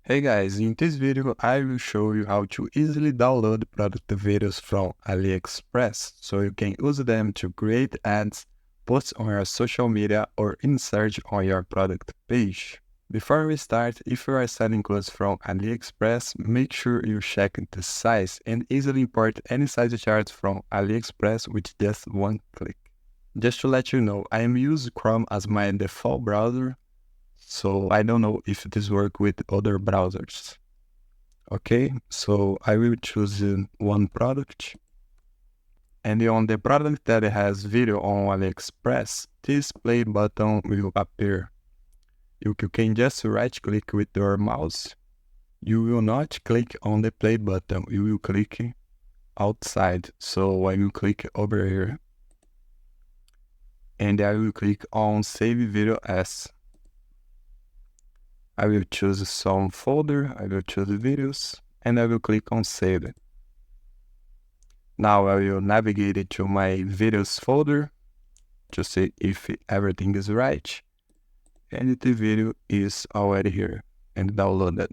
Hey guys, in this video I will show you how to easily download product videos from AliExpress so you can use them to create ads, post on your social media or insert on your product page. Before we start, if you are selling clothes from AliExpress, make sure you check the size and easily import any size chart from AliExpress with just one click. Just to let you know, I am using Chrome as my default browser, so I don't know if this works with other browsers. Okay, so I will choose one product, and on the product that has video on AliExpress, this play button will appear. You can just right click with your mouse. You will not click on the play button, you will click outside. So I will click over here and I will click on save video as. I will choose some folder, I will choose videos, and I will click on save. Now I will navigate it to my videos folder to see if everything is right. And the video is already here and downloaded.